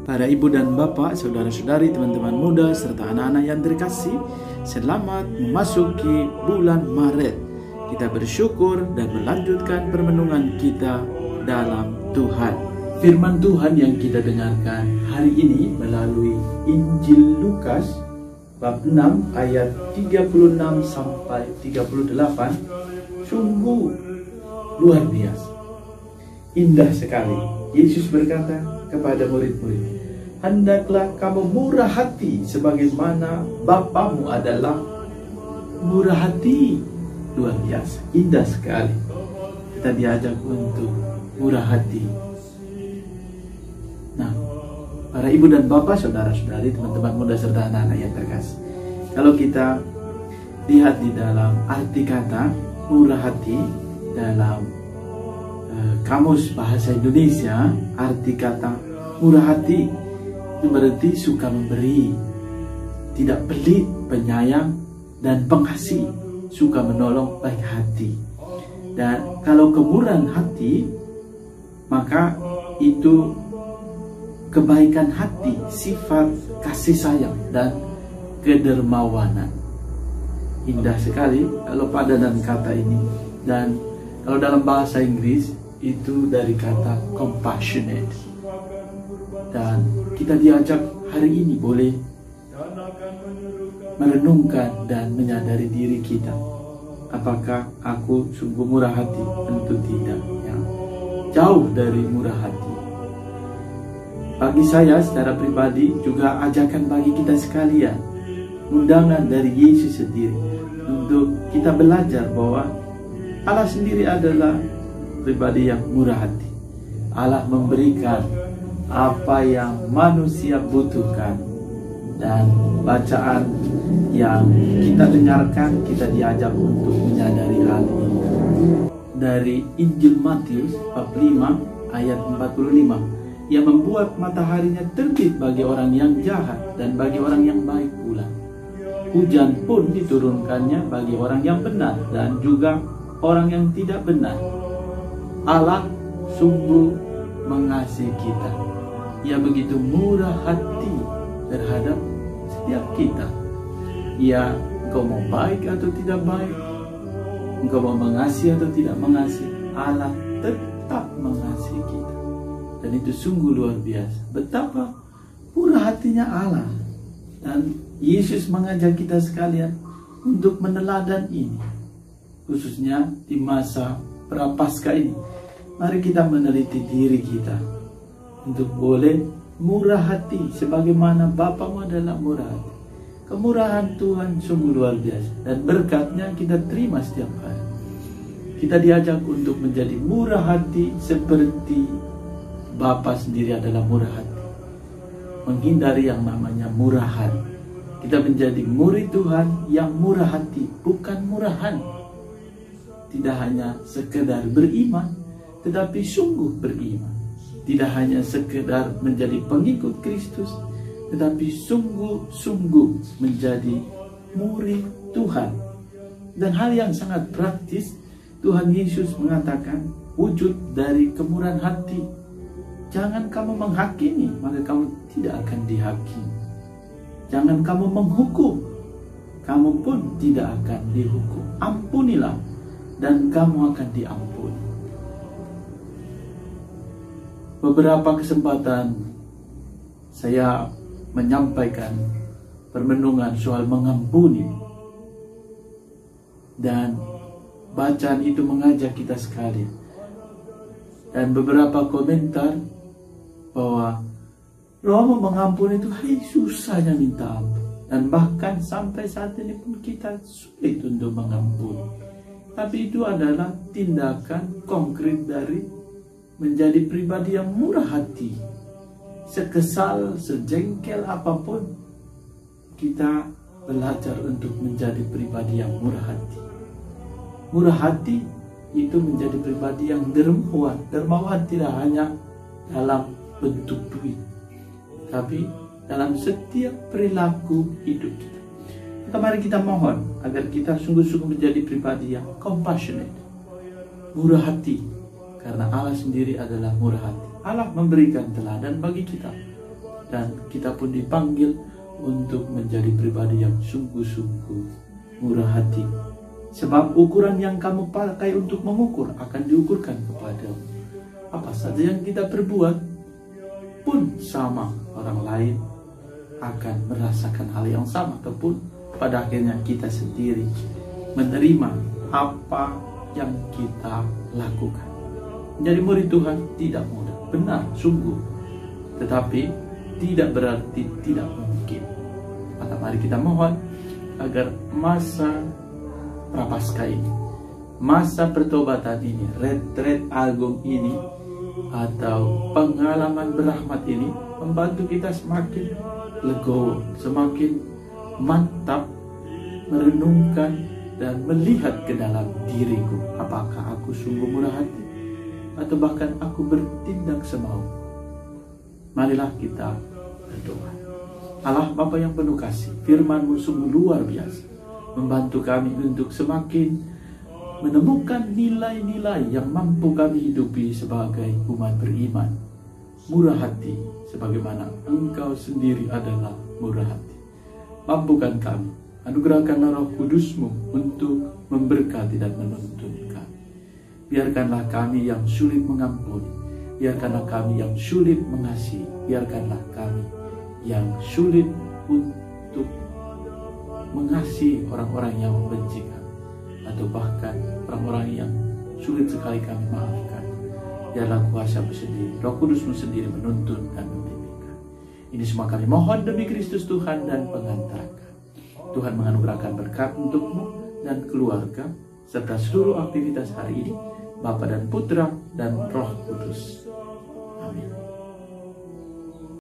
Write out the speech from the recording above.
Para ibu dan bapak, saudara-saudari, teman-teman muda, serta anak-anak yang terkasih, selamat memasuki bulan Maret. Kita bersyukur dan melanjutkan permenungan kita dalam Tuhan. Firman Tuhan yang kita dengarkan hari ini melalui Injil Lukas bab 6 ayat 36 sampai 38 sungguh luar biasa. Indah sekali. Yesus berkata kepada murid-murid, "Hendaklah kamu murah hati sebagaimana Bapamu adalah murah hati." Luar biasa, indah sekali. Kita diajak untuk murah hati. Nah, para ibu dan bapak, saudara-saudari, teman-teman muda serta anak-anak yang terkasih, kalau kita lihat di dalam arti kata murah hati dalam Kamus Bahasa Indonesia, arti kata murah hati itu berarti suka memberi, tidak pelit, penyayang, dan pengasih, suka menolong, baik hati. Dan kalau kemurahan hati, maka itu kebaikan hati, sifat kasih sayang, dan kedermawanan. Indah sekali kalau padanan kata ini. Dan kalau dalam bahasa Inggris itu dari kata compassionate. Dan kita diajak hari ini boleh merenungkan dan menyadari diri kita. Apakah aku sungguh murah hati? Tentu tidak, ya. Jauh dari murah hati. Bagi saya secara pribadi juga ajakan bagi kita sekalian, undangan dari Yesus sendiri untuk kita belajar bahwa Allah sendiri adalah pribadi yang murah hati. Allah memberikan apa yang manusia butuhkan. Dan bacaan yang kita dengarkan, kita diajak untuk menyadari hal ini. Dari Injil Matius bab 5 ayat 45, "Ia membuat mataharinya terbit bagi orang yang jahat dan bagi orang yang baik pula. Hujan pun diturunkannya bagi orang yang benar dan juga orang yang tidak benar." Allah sungguh mengasihi kita. Ia begitu murah hati terhadap setiap kita. Ya, engkau mau baik atau tidak baik, engkau mau mengasihi atau tidak mengasihi, Allah tetap mengasihi kita. Dan itu sungguh luar biasa. Betapa murah hatinya Allah. Dan Yesus mengajak kita sekalian untuk meneladan ini, khususnya di masa Prapaskah ini. Mari kita meneliti diri kita untuk boleh murah hati sebagaimana Bapamu adalah murah hati. Kemurahan Tuhan sungguh luar biasa dan berkatnya kita terima setiap hari. Kita diajak untuk menjadi murah hati seperti Bapa sendiri adalah murah hati. Menghindari yang namanya murahan. Kita menjadi murid Tuhan yang murah hati, bukan murahan. Tidak hanya sekedar beriman, tetapi sungguh beriman. Tidak hanya sekedar menjadi pengikut Kristus, tetapi sungguh-sungguh menjadi murid Tuhan. Dan hal yang sangat praktis, Tuhan Yesus mengatakan wujud dari kemurahan hati. Jangan kamu menghakimi, maka kamu tidak akan dihakimi. Jangan kamu menghukum, kamu pun tidak akan dihukum. Ampunilah, dan kamu akan diampuni. Beberapa kesempatan saya menyampaikan permenungan soal mengampuni. Dan bacaan itu mengajak kita sekali. Dan beberapa komentar bahwa Romo mengampuni itu susahnya minta ampun. Dan bahkan sampai saat ini pun kita sulit untuk mengampuni. Tapi itu adalah tindakan konkret dari menjadi pribadi yang murah hati. Sekesal, sejengkel apapun, kita belajar untuk menjadi pribadi yang murah hati. Murah hati itu menjadi pribadi yang dermawan. Dermawan tidak hanya dalam bentuk duit, tapi dalam setiap perilaku hidup kita. Mari kita mohon agar kita sungguh-sungguh menjadi pribadi yang compassionate, murah hati, karena Allah sendiri adalah murah hati. Allah memberikan teladan bagi kita Dan kita pun dipanggil untuk menjadi pribadi yang sungguh-sungguh murah hati. Sebab ukuran yang kamu pakai untuk mengukur akan diukurkan kepadamu. Apa saja yang kita perbuat pun sama, orang lain akan merasakan hal yang sama, ataupun pada akhirnya kita sendiri menerima apa yang kita lakukan. Menjadi murid Tuhan tidak mudah, benar, sungguh, tetapi tidak berarti tidak mungkin. Maka mari kita mohon agar masa Prapaskah ini, masa pertobatan ini, retret agung ini, atau pengalaman berahmat ini membantu kita semakin legowo, semakin mantap merenungkan dan melihat ke dalam diriku. Apakah aku sungguh murah hati, atau bahkan aku bertindak semau? Marilah kita berdoa. Allah Bapa yang penuh kasih, firman-Mu sungguh luar biasa, membantu kami untuk semakin menemukan nilai-nilai yang mampu kami hidupi sebagai umat beriman. Murah hati sebagaimana Engkau sendiri adalah murah hati. Mampukan kami, anugerahkanlah Roh Kudus-Mu untuk memberkati dan menuntun kami. Biarkanlah kami yang sulit mengampuni, biarkanlah kami yang sulit mengasihi, biarkanlah kami yang sulit untuk mengasihi orang-orang yang membenci kami, atau bahkan orang-orang yang sulit sekali kami maafkan. Biarlah kuasa-Mu sendiri, Roh Kudus-Mu sendiri menuntun dan membimbing. Ini semua kami mohon demi Kristus Tuhan dan pengantar kami. Tuhan menganugerahkan berkat untukmu dan keluarga serta seluruh aktivitas hari ini, Bapa dan Putra dan Roh Kudus. Amin.